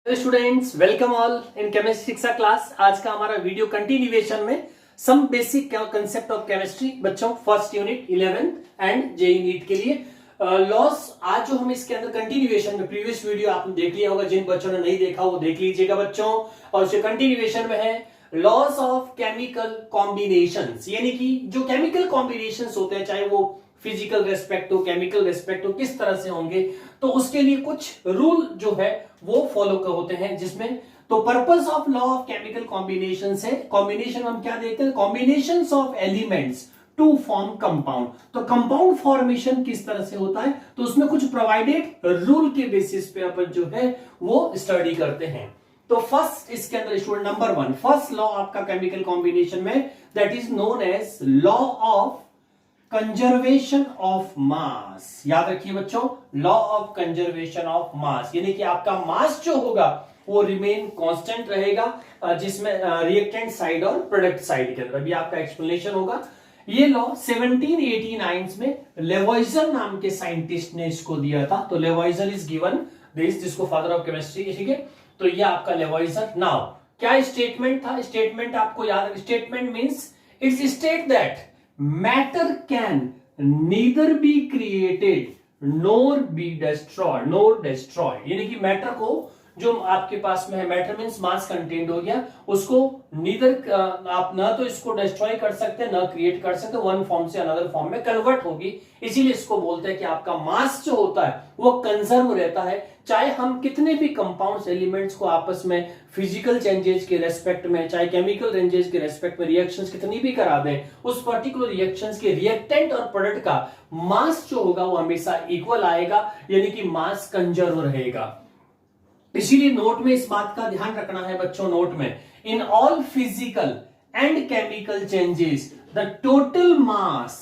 Students welcome all in chemistry Shiksha class. आज का हमारा वीडियो कंटिन्यूएशन में some basic concept of chemistry बच्चों first unit 11th and JEE NEET के लिए लॉस। आज जो हम इसके अंदर कंटिन्यूएशन में प्रीवियस वीडियो आपने देख लिया होगा, जिन बच्चों ने नहीं देखा वो देख लीजिएगा बच्चों। और उसके कंटिन्यूएशन में है लॉस ऑफ केमिकल कॉम्बिनेशंस, यानी कि जो केमिकल कॉम्बिनेशंस होते हैं, चाहे वो फिजिकल रेस्पेक्ट हो, केमिकल रेस्पेक्ट हो, किस तरह से होंगे, तो उसके लिए कुछ रूल जो है वो फॉलो होते हैं। जिसमें तो purpose of law of chemical combinations है, कॉम्बिनेशन हम क्या देखते हैं, combinations of elements to form compound. तो कंपाउंड फॉर्मेशन किस तरह से होता है, तो उसमें कुछ प्रोवाइडेड रूल के बेसिस पे अपन जो है वो स्टडी करते हैं। तो फर्स्ट इसके अंदर स्टूडेंट नंबर 1 फर्स्ट लॉ आपका केमिकल कॉम्बिनेशन में, that is known as law of conservation of mass. याद रखिए बच्चों, law of conservation of mass, यानी कि आपका मास जो होगा वो रिमेन कांस्टेंट रहेगा, जिसमें रिएक्टेंट साइड और प्रोडक्ट साइड के अंदर अभी आपका एक्सप्लेनेशन होगा। ये लॉ 1789 में लेवॉइजर नाम के साइंटिस्ट ने इसको दिया था। तो लेवॉइजर इज गिवन दिस, जिसको फादर ऑफ केमिस्ट्री, ठीक है। तो ये आपका लेवॉइजर। नाउ क्या स्टेटमेंट था, स्टेटमेंट आपको याद, statement means it's state that matter can neither be created nor be destroyed, यानी कि मैटर को जो आपके पास में है, मैटर मींस मास कंटेंट हो गया, उसको नीदर आप ना तो इसको डिस्ट्रॉय कर सकते हैं ना क्रिएट कर सकते, वन फॉर्म से अनदर फॉर्म में कन्वर्ट होगी। इसीलिए इसको बोलते हैं कि आपका मास जो होता है वो कंजर्व रहता है, चाहे हम कितने भी कंपाउंड्स एलिमेंट्स को आपस में फिजिकल चेंजेस के रेस्पेक्ट में, चाहे केमिकल रेंजेस के रेस्पेक्ट में रिएक्शंस कितनी भी करा दें, उस पर्टिकुलर रिएक्शंस के रिएक्टेंट और प्रोडक्ट का मास जो होगा वो हमेशा इक्वल आएगा, यानी कि मास कंजर्व रहेगा। इसीलिए नोट में इस बात का ध्यान रखना है बच्चों, नोट में in all physical and chemical changes the total mass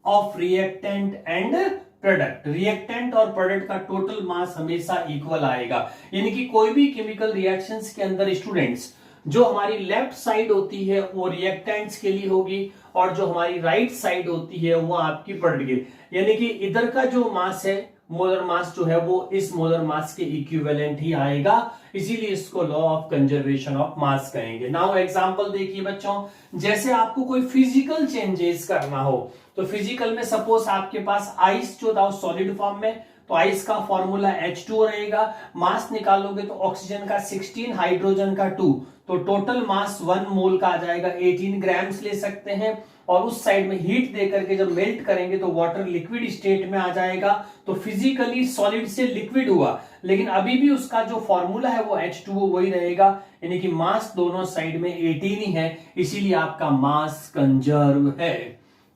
of reactant and product, reactant और प्रोडक्ट का टोटल मास हमेशा इक्वल आएगा। यानी कि कोई भी केमिकल रिएक्शंस के अंदर स्टूडेंट्स, जो हमारी लेफ्ट साइड होती है वो रिएक्टेंट्स के लिए होगी और जो हमारी राइट साइड होती है वो आपकी प्रोडक्ट की, यानी कि इधर का जो मास है, मोलर मास जो है वो इस मोलर मास के इक्विवेलेंट ही आएगा। इसीलिए इसको law of conservation of mass कहेंगे। नाउ एग्जांपल देखिए बच्चों, जैसे आपको कोई फिजिकल चेंजेस करना हो, तो फिजिकल में सपोज आपके पास आइस जो था सॉलिड फॉर्म में, तो आइस का फॉर्मूला H2 रहेगा। मास निकालोगे तो ऑक्सीजन का 16, हाइड्रोजन का 2, तो टोटल मास 1 मोल का आ जाएगा, 18 ग्राम्स ले सकते हैं। और उस साइड में हीट देकर के जब मेल्ट करेंगे तो वाटर लिक्विड स्टेट में आ जाएगा। तो फिजिकली सॉलिड से लिक्विड हुआ, लेकिन अभी भी उसका जो फॉर्मूला है वो H2O वही रहेगा, यानी कि मास दोनों साइड में 18 ही है, इसीलिए आपका मास कंजर्व है।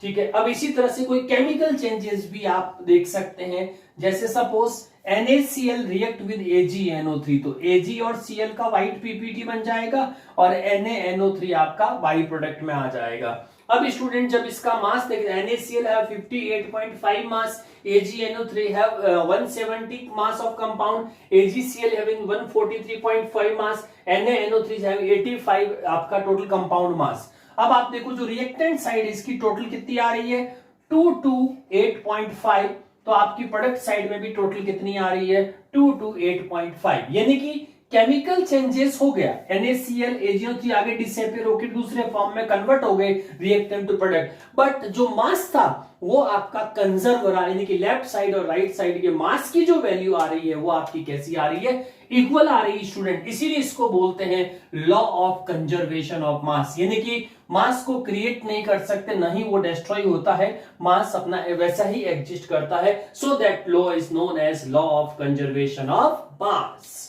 ठीक है। अब इसी तरह से कोई केमिकल चेंजेस भी आप देख सकते हैं, जैसे suppose NaCl react with AgNO3, तो Ag और Cl का व्हाइट पीपीटी बन जाएगा और NaNO3 आपका बाई प्रोडक्ट में आ जाएगा। अब स्टूडेंट जब इसका मास देखें, NaCl have 58.5 mass, AgNO3 have 170 mass of compound, AgCl having 143.5 mass, NaNO3 have 85 आपका टोटल कंपाउंड मास। अब आप देखो जो रिएक्टेंट साइड इसकी टोटल कितनी आ रही है, 228.5, तो आपकी प्रोडक्ट साइड में भी टोटल कितनी आ रही है, 228.5, यानी कि केमिकल चेंजेस हो गया, NaCl AgO3 आगे डिसअपीयर होकर दूसरे फॉर्म में कन्वर्ट हो गए रिएक्टेंट टू प्रोडक्ट, बट जो मास था वो आपका कंजर्व रहा, यानी कि लेफ्ट साइड और राइट साइड के मास की जो वैल्यू आ रही है वो आपकी कैसी आ रही है, इक्वल आ रही है स्टूडेंट। इसीलिए इसको बोलते हैं law of conservation of mass, यानी कि मास को क्रिएट नहीं कर सकते, नहीं वो डिस्ट्रॉय होता है, मास अपना वैसा ही एग्जिस्ट करता है। So that law is known as law of conservation of mass.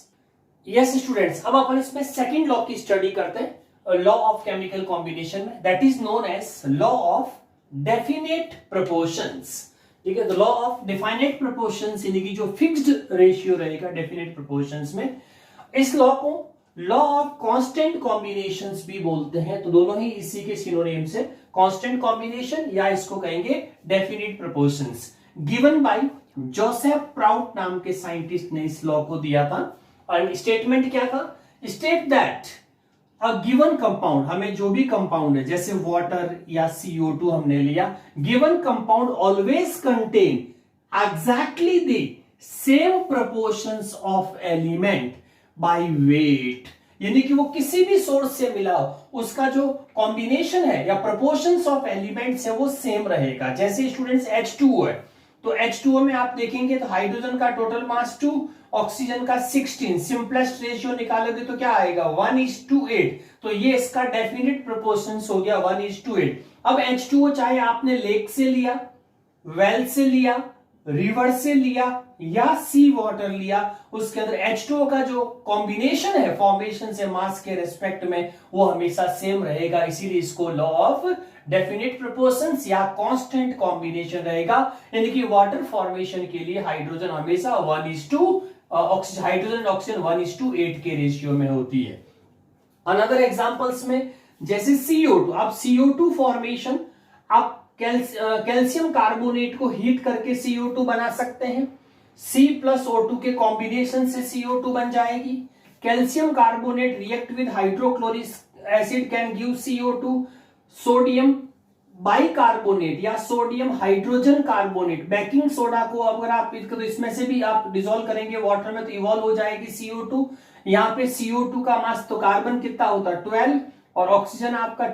Yes students, अब अपन इसमें सेकंड लॉ की स्टडी करते हैं, लॉ ऑफ केमिकल कॉम्बिनेशन में, that is known as law of definite proportions. ठीक है, लॉ ऑफ डेफिनेट प्रोपोर्शंस, यानी कि जो फिक्स्ड रेशियो रहेगा डेफिनेट प्रोपोर्शंस में, इस लॉ को लॉ ऑफ कांस्टेंट कॉम्बिनेशंस भी बोलते हैं। तो दोनों ही इसी के सिनोनिम्स है, कांस्टेंट कॉम्बिनेशन या इसको कहेंगे definite proportions. Given bye Joseph proud नाम के साइंटिस्ट ने इस लॉ को दिया था। और स्टेटमेंट क्या था, state that a given compound, हमें जो भी कंपाउंड है जैसे वाटर या CO2 हमने लिया, given compound always contain exactly the same proportions of element by weight, यानी कि वो किसी भी सोर्स से मिला हो उसका जो कॉम्बिनेशन है या प्रोपोर्शंस ऑफ एलिमेंट्स है वो सेम रहेगा। जैसे स्टूडेंट्स H2O है, तो H2O में आप देखेंगे तो हाइड्रोजन का टोटल मास 2, ऑक्सीजन का 16, सिंपलेस्ट रेशियो निकालोगे तो क्या आएगा 1:8। तो ये इसका डेफिनेट प्रोपोर्शंस हो गया 1:8। अब H2O चाहे आपने लेक से लिया, वेल से लिया, रिवर से लिया या सी वाटर लिया, उसके अंदर H2O का जो कॉम्बिनेशन है फॉर्मेशन से मास के रेस्पेक्ट में वो हमेशा सेम रहेगा, इसीलिए इसको लॉ ऑफ डेफिनेट प्रोपोर्शंस या कांस्टेंट कॉम्बिनेशन रहेगा। यानी कि वाटर फॉर्मेशन के लिए हाइड्रोजन हमेशा 1:2, हाइड्रोजन ऑक्सीजन 1:8 के रेशियो में होती है। अनदर एग्जांपल्स में जैसे CO2, आप CO2 फॉर्मेशन आप कैल्शियम कार्बोनेट को हीट करके CO2 बना सकते हैं, C+O2 के कॉम्बिनेशन से CO2 बन जाएगी। Calcium carbonate react with hydrochloric acid can give CO2। Sodium bicarbonate या sodium hydrogen carbonate, baking soda को अगर आप तो इसमें से भी आप डिसॉल्व करेंगे वाटर में तो इवॉल्व हो जाएगी CO2। यहाँ पे CO2 का मास तो कार्बन कितना होता है 12 और ऑक्सीजन आपका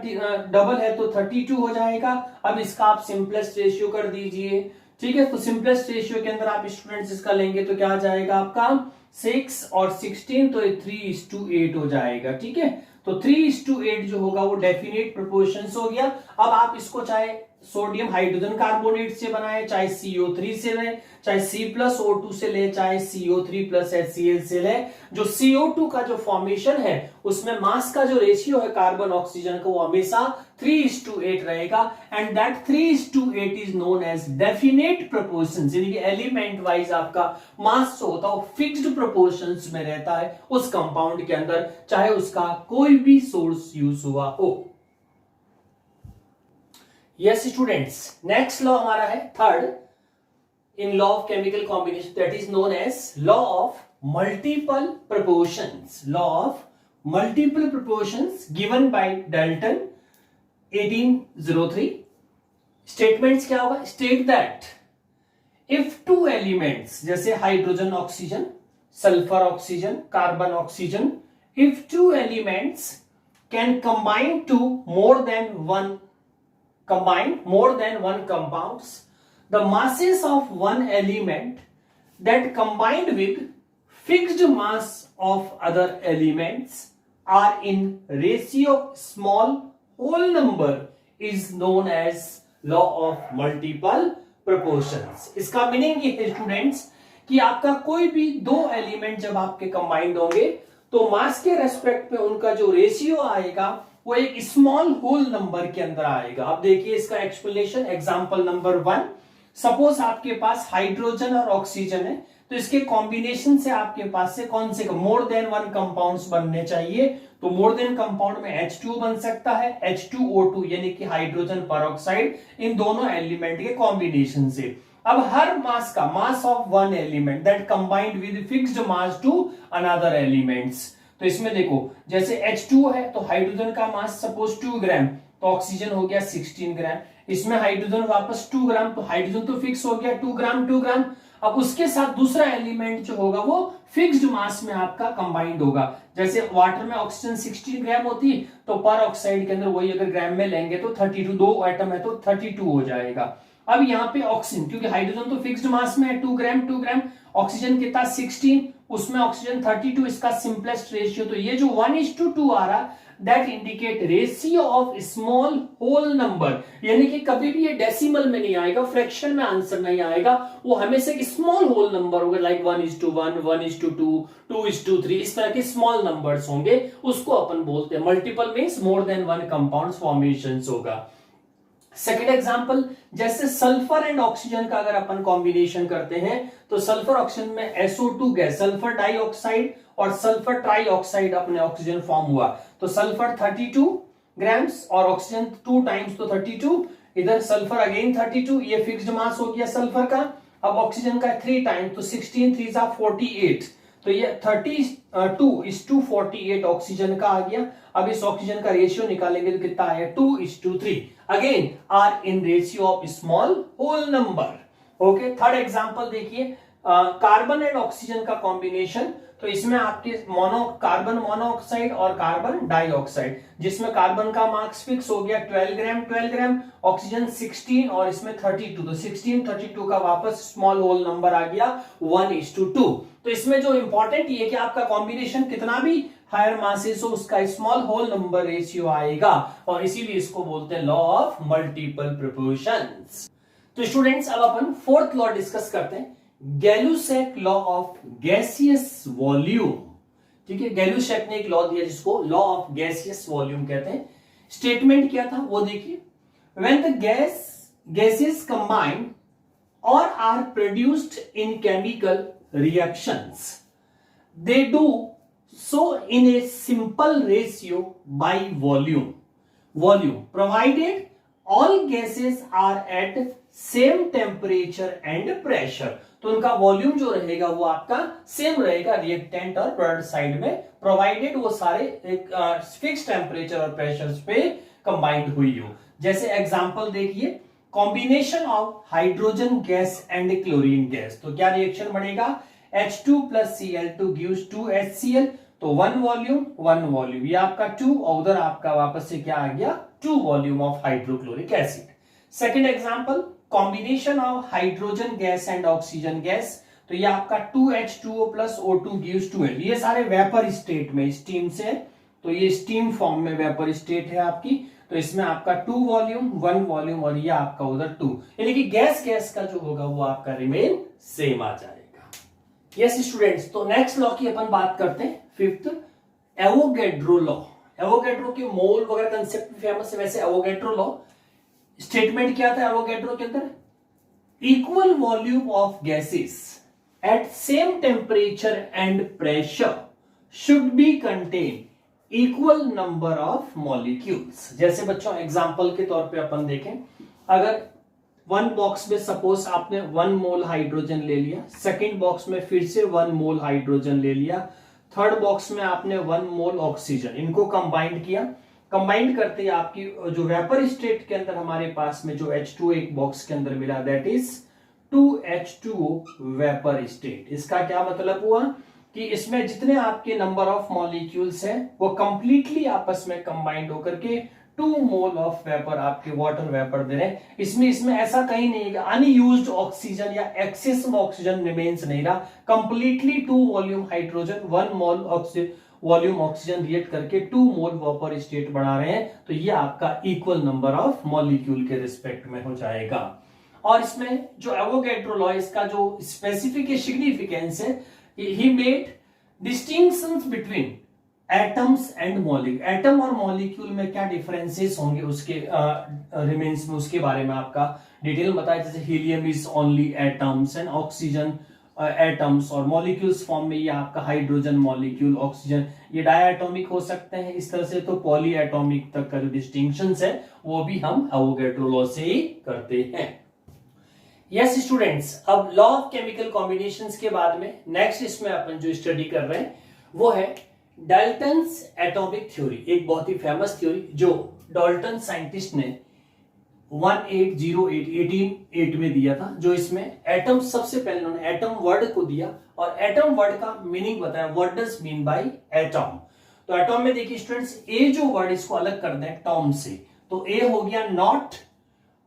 डबल है तो 32 हो जाएगा। अब इसका आप सिंपलेस्ट रेशियो कर दीजिए, ठीक है। तो सिंपलेस्ट रेशियो के अंदर आप स्टूडेंट्स इसका लेंगे तो क्या आ जाएगा आपका 6 और 16, तो 3:8 हो जाएगा, ठीक है। तो 3:8 जो होगा वो डेफिनेट प्रोपोर्शंस हो गया। अब आप इसको चाहे सोडियम हाइड्रोजन कार्बोनेट से बनाए, चाहे CO3 से ले, चाहे C+O2 से ले, चाहे CO3+HCl से ले, जो CO2 का जो फॉर्मेशन है उसमें मास का जो रेशियो है कार्बन ऑक्सीजन का वो हमेशा 3:8 रहेगा, and that 3:8 is known as definite proportions, यानी कि एलिमेंट वाइज आपका मास जो होता है वो फिक्स्ड प्रोपोर्शंस में रहता है उस कंपाउंड के अंदर, चाहे उसका कोई भी सोर्स यूज हुआ हो। यस स्टूडेंट्स, नेक्स्ट लॉ हमारा है third in law of chemical combination, that is known as law of multiple proportions. Law of multiple proportions given by Dalton 1803। Statements क्या होगा, state that if two elements जैसे hydrogen oxygen, sulphur oxygen, carbon oxygen, if two elements can combine to more than one compounds, the masses of one element that combined with fixed mass of other elements are in ratio small whole number is known as law of multiple proportions। इसका meaning ये है students कि आपका कोई भी दो element जब आपके कंबाइंड होंगे तो मास के रेस्पेक्ट पे उनका जो रेशियो आएगा वो एक स्मॉल होल नंबर के अंदर आएगा। अब देखिए इसका एक्सप्लेनेशन, एग्जांपल नंबर 1, सपोज आपके पास हाइड्रोजन और ऑक्सीजन है तो इसके कॉम्बिनेशन से आपके पास से कौन से मोर देन वन कंपाउंड्स बनने चाहिए, तो मोर देन कंपाउंड में H2 बन सकता है, H2O2 यानी कि हाइड्रोजन परऑक्साइड, इन दोनों एलिमेंट के कॉम्बिनेशन से। अब हर मास का mass of one element that combined with fixed mass to another elements, तो इसमें देखो जैसे H2 है तो हाइड्रोजन का मास सपोज 2 ग्राम, तो ऑक्सीजन हो गया 16 ग्राम, इसमें हाइड्रोजन वापस 2 ग्राम, तो हाइड्रोजन तो फिक्स हो गया 2 ग्राम। अब उसके साथ दूसरा एलिमेंट जो होगा वो फिक्स्ड मास में आपका कंबाइंड होगा। जैसे वाटर में ऑक्सीजन 16 ग्राम होती है तो पर ऑक्साइड के अंदर वही अगर ग्राम में लेंगे तो 32, दो एटम है तो 32 हो जाएगा। अब यहाँ पे ऑक्सीजन, क्योंकि हाइड्रोजन तो फिक्स्ड मास में है 2 ग्राम, ऑक्सीजन कितना 16, उसमें ऑक्सीजन 32, इसका सिंपलेस्ट रेशियो, तो ये जो 1:2 आ रहा that indicate ratio of small whole number, यानी कि कभी भी ये डेसिमल में नहीं आएगा, फ्रैक्शन में आंसर नहीं आएगा, वो हमेशा एक स्मॉल होल नंबर होगा, लाइक 1:1, 1:2, 2:3, इस तरह के स्मॉल नंबर्स होंगे, उसको अपन बोलते हैं multiple means more than one compounds formations होगा। सेकेंड एग्जांपल, जैसे सल्फर एंड ऑक्सीजन का अगर अपन कॉम्बिनेशन करते हैं तो सल्फर ऑक्सीजन में SO2 गैस, सल्फर डाइऑक्साइड और सल्फर ट्राइऑक्साइड अपने ऑक्सीजन फॉर्म हुआ, तो सल्फर 32 ग्राम्स और ऑक्सीजन 2 टाइम्स तो 32, इधर सल्फर अगेन 32, ये फिक्स्ड मास हो गया सल्फर का। अब ऑक्सीजन का 3 टाइम्स तो 16 3 48, तो ये 32:48 ऑक्सीजन का आ गया। अब इस ऑक्सीजन का रेशियो निकालेंगे तो कितना आया 2:3, again are in ratio of small whole number. Okay, third example देखिए, कार्बन एंड ऑक्सीजन का कॉम्बिनेशन, तो इसमें आपके कार्बन मोनोऑक्साइड और कार्बन डाइऑक्साइड, जिसमें कार्बन का मार्क्स फिक्स हो गया 12 ग्राम, ऑक्सीजन 16 और इसमें 32, तो 16 32 का वापस स्मॉल होल नंबर आ गया 1:2। तो इसमें जो इंपॉर्टेंट ये कि आपका कॉम्बिनेशन कितना भी हायर मासेस हो उसका स्मॉल होल नंबर रेशियो आएगा, और इसीलिए इसको बोलते हैं लॉ ऑफ मल्टीपल प्रोपोर्शंस। तो स्टूडेंट्स अब अपन फोर्थ लॉ डिस्कस करते हैं, Gay-Lussac law of gaseous volume. ठीक है, गैलुसेक ने एक लॉ दिया जिसको लॉ ऑफ गैसियस वॉल्यूम कहते हैं। स्टेटमेंट क्या था वो देखिए, when the gases combine or are produced in chemical reactions they do so in a simple ratio by volume provided all gases are at same temperature and pressure। तो उनका volume जो रहेगा वो आपका सेम रहेगा रिएक्टेंट और product side में, provided वो सारे एक फिक्स टेम्परेचर और प्रेशर्स पे कंबाइंड हुई हो। जैसे एग्जांपल देखिए, combination of hydrogen gas and chlorine gas, तो क्या रिएक्शन बनेगा, H2 plus Cl2 gives 2HCl, तो 1 वॉल्यूम, ये आपका 2 और उधर आपका वापस से क्या आ गया 2 volume of hydrochloric acid. Second example, combination of hydrogen gas and oxygen gas, तो ये आपका 2H2O plus O2 gives 2L, ये सारे वेपर स्टेट में स्टीम से, तो ये स्टीम फॉर्म में वेपर स्टेट है आपकी, तो इसमें आपका 2 वॉल्यूम 1 वॉल्यूम और ये आपका उधर 2, यानी कि गैस का जो होगा वो आपका रिमेन सेम आ जाएगा। यस स्टूडेंट्स, तो नेक्स्ट लॉ की अपन बात करते हैं, फिफ्थ एवोगैड्रो लॉ। एवोगैड्रो के मोल वगैरह कंसेप्ट फेमस है, वैसे एवोगैड्रो लॉ स्टेटमेंट क्या था एवोगैड्रो के अंदर, equal volume of gases at same temperature and pressure should be contain equal number of molecules. जैसे बच्चों एग्जांपल के तौर पे अपन देखें, अगर वन बॉक्स में सपोज आपने 1 मोल हाइड्रोजन ले लिया, सेकंड बॉक्स में फिर से 1 मोल हाइड्रोजन ले लिया, थर्ड बॉक्स में आपने 1 मोल ऑक्सीजन, इनको कंबाइंड किया, कंबाइंड करते ही आपकी जो वेपर स्टेट के अंदर हमारे पास में जो H2 एक बॉक्स के अंदर मिला, that is 2H2O vapour state. इसका क्या मतलब हुआ कि इसमें जितने आपके नंबर ऑफ मॉलिक्यूल्स हैं वो कंप्लीटली आपस में कंबाइंड होकर के 2 मोल ऑफ वेपर आपके वाटर वेपर दे रहे हैं। इसमें ऐसा कहीं नहीं है अनयूज्ड ऑक्सीजन या एक्सेस ऑक्सीजन रिमेन्स नहीं रहा, कंप्लीटली 2 वॉल्यूम हाइड्रोजन 1 मोल वॉल्यूम ऑक्सीजन रिएक्ट करके 2 मोल वेपर स्टेट बना रहे हैं, तो ये आपका इक्वल नंबर ऑफ मॉलिक्यूल के रिस्पेक्ट में हो जाएगा। और इसमें जो एवोगैड्रो लॉ, इसका जो स्पेसिफिक सिग्निफिकेंस है, he made distinctions between atoms and molecule, atom और मॉलिक्यूल में क्या डिफरेंसेस होंगे उसके रिमेन्स में, उसके बारे में आपका डिटेल बताया। जैसे helium is only atoms and oxygen atoms, और मॉलिक्यूल्स फॉर्म में ये आपका हाइड्रोजन मॉलिक्यूल, ऑक्सीजन ये डायटोमिक हो सकते हैं इस तरह से, तो पॉली एटॉमिक तक का जो डिस्टिंक्शंस है वो भी हम एवोगैड्रो लॉ से ही करते हैं। यस स्टूडेंट्स, अब लॉ ऑफ केमिकल कॉम्बिनेशंस के बाद में नेक्स्ट इसमें अपन जो स्टडी कर रहे हैं वो है डाल्टन्स एटॉमिक थ्योरी। एक बहुत ही फेमस थ्योरी जो डाल्टन साइंटिस्ट ने 1808 में दिया था, जो इसमें एटम, सबसे पहले उन्होंने एटम वर्ड को दिया और एटम वर्ड का मीनिंग बताया, what does mean by atom. तो एटम में देखिए स्टूडेंट्स, ए जो वर्ड इसको अलग कर दें टॉम से, तो ए हो गया नॉट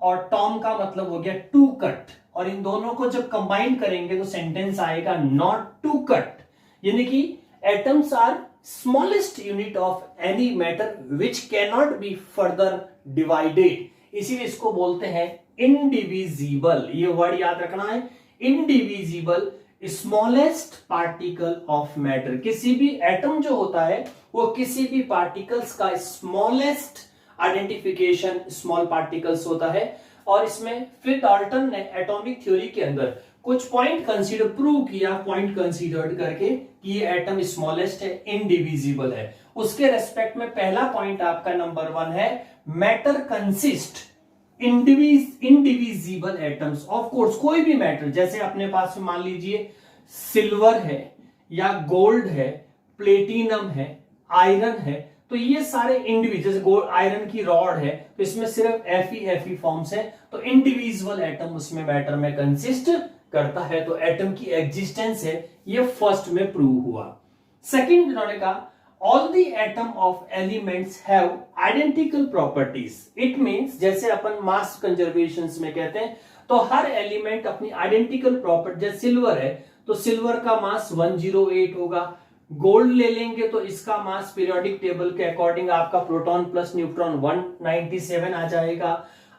और टॉम का मतलब हो गया टू कट, और इन दोनों को जब कंबाइन करेंगे तो सेंटेंस आएगा नॉट टू कट, यानी कि atoms are smallest unit of any matter which cannot be further divided, इसीलिए इसको बोलते हैं इनडिविजिबल। ये वर्ड याद रखना है, indivisible smallest particle of matter. किसी भी एटम जो होता है वो किसी भी पार्टिकल्स का स्मॉलेस्ट आइडेंटिफिकेशन स्मॉल पार्टिकल्स होता है। और इसमें फिर डाल्टन ने एटॉमिक थ्योरी के अंदर कुछ पॉइंट कंसीडर प्रूव किया, पॉइंट कंसीडर्ड करके कि ये एटम स्मॉलेस्ट है, इनडिविजिबल है। उसके रेस्पेक्ट में पहला पॉइंट आपका नंबर 1 है, matter consist indivisible atoms. Of course कोई भी मैटर, जैसे अपने पास में मान लीजिए सिल्वर है या गोल्ड है, प्लेटिनम है, आयरन है, तो ये सारे इंडिविजुअल, जैसे गोल्ड आयरन की रॉड है तो इसमें सिर्फ Fe फॉर्म्स है, तो इंडिविजुअल एटम उसमें मैटर में कंसिस्ट करता है, तो एटम की एग्जिस्टेंस है ये फर्स्ट में प्रूव हुआ। सेकंड इन्होंने कहा all the atom of elements have identical properties. It means जैसे अपन मास कंजर्वेशन में कहते हैं, तो हर एलिमेंट अपनी आइडेंटिकल प्रॉपर्टी, जैसे सिल्वर है तो सिल्वर का मास 108 होगा। गोल्ड ले लेंगे तो इसका मास पीरियोडिक टेबल के अकॉर्डिंग आपका प्रोटॉन प्लस न्यूट्रॉन 197 आ जाएगा।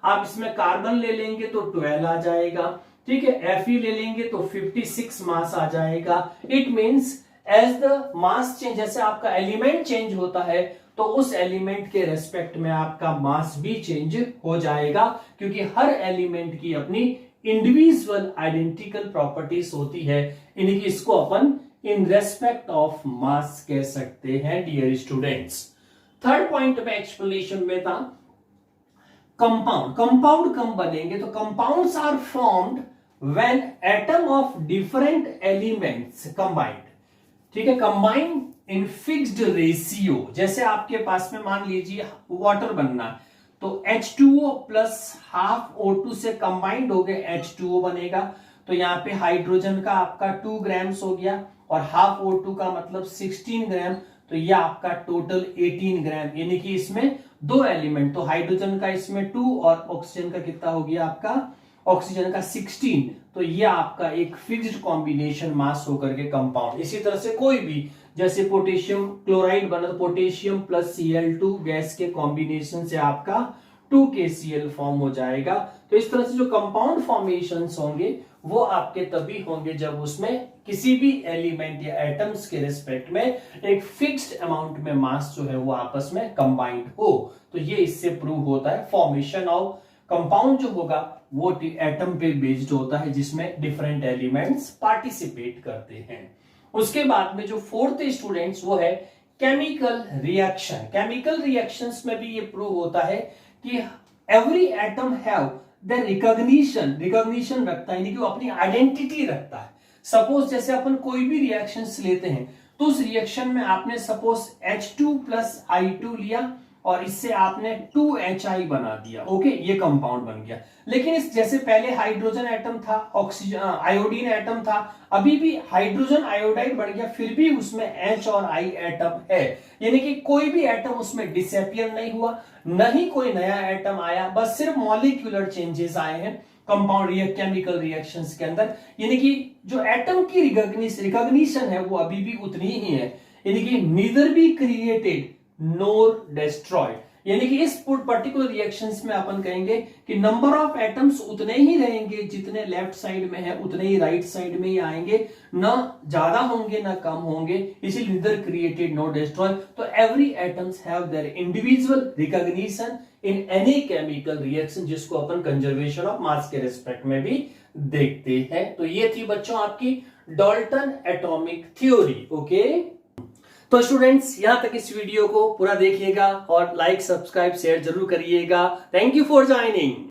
आप इसमें कार्बन ले लेंगे तो 12 आ जाएगा, ठीक है। Fe ले लेंगे तो 56 मास आ जाएगा। It means as the mass change, जैसे आपका एलिमेंट चेंज होता है तो उस एलिमेंट के रेस्पेक्ट में आपका मास भी चेंज हो जाएगा, क्योंकि हर एलिमेंट की अपनी इंडिविजुअल आइडेंटिकल प्रॉपर्टीज होती है। इन्हीं इसको अपन इन रेस्पेक्ट ऑफ मास कह सकते हैं डियर स्टूडेंट्स। थर्ड पॉइंट में एक्सप्लेनेशन में था कंपाउंड। कंपाउंड कम बनेंगे तो compounds are formed when atom of different elements combined, ठीक है, कंबाइंड इन फिक्स्ड रेशियो। जैसे आपके पास में मान लीजिए वाटर बनना तो H2O प्लस हाफ O2 से कंबाइंड हो गए H2O बनेगा। तो यहाँ पे हाइड्रोजन का आपका 2 ग्राम्स हो गया और हाफ O2 का मतलब 16 ग्राम, तो यह आपका टोटल 18 ग्राम। यानी कि इसमें दो एलिमेंट, तो हाइड्रोजन का इसमें 2 और ऑक्सीजन का कितना हो गया आपका, ऑक्सीजन का 16, तो ये आपका एक फिक्स्ड कॉम्बिनेशन मास होकर के कंपाउंड। इसी तरह से कोई भी, जैसे पोटेशियम क्लोराइड बना तो पोटेशियम प्लस Cl2 गैस के कॉम्बिनेशन से आपका 2KCl फॉर्म हो जाएगा। तो इस तरह से जो कंपाउंड फॉर्मेशंस होंगे वो आपके तभी होंगे जब उसमें किसी भी एलिमेंट या एटम्स के रिस्पेक्ट में एक फिक्स्ड अमाउंट में मास जो है वो आपस में कंबाइंड हो। तो ये इससे प्रूव होता है फॉर्मेशन ऑफ कंपाउंड जो होगा वो एटम पे बेस्ड होता है, जिसमें डिफरेंट एलिमेंट्स पार्टिसिपेट करते हैं। उसके बाद में जो फोर्थ स्टूडेंट्स वो है केमिकल रिएक्शन। केमिकल रिएक्शंस में भी ये प्रूव होता है कि every atom have the recognition रखता है, यानी कि वो अपनी आइडेंटिटी रखता है। सपोज जैसे अपन कोई भी रिएक्शंस लेते हैं तो उस रिएक्शन में आपने सपोज H2 प्लस I2 लिया और इससे आपने 2HI बना दिया, ओके, ये कंपाउंड बन गया। लेकिन इस जैसे पहले हाइड्रोजन एटम था, ऑक्सीजन आयोडीन एटम था, अभी भी हाइड्रोजन आयोडाइड बन गया, फिर भी उसमें H और I एटम है। यानी कि कोई भी एटम उसमें डिसअपियर नहीं हुआ, न ही कोई नया एटम आया, बस सिर्फ मॉलिक्यूलर चेंजेस आए हैं कंपाउंड केमिकल रिएक्शंस के अंदर। यानी कि जो एटम की रिकॉग्निशन है वो अभी भी उतनी ही है, यानी कि neither be created NOR destroyed. यानी कि इस पर्टिकुलर रिएक्शंस में अपन कहेंगे कि नंबर ऑफ एटम्स उतने ही रहेंगे जितने लेफ्ट साइड में है, उतने ही राइट साइड में ही आएंगे, ना ज्यादा होंगे ना कम होंगे, इसीलिए नीदर क्रिएटेड नोर डिस्ट्रॉय। तो every atoms have their individual recognition in any chemical reaction, जिसको अपन कंजर्वेशन ऑफ मास के रिस्पेक्ट में भी देखते हैं। तो ये थी बच्चों आपकी डाल्टन एटॉमिक थ्योरी, ओके। तो स्टूडेंट्स यहां तक इस वीडियो को पूरा देखिएगा और लाइक सब्सक्राइब शेयर जरूर करिएगा। Thank you for joining.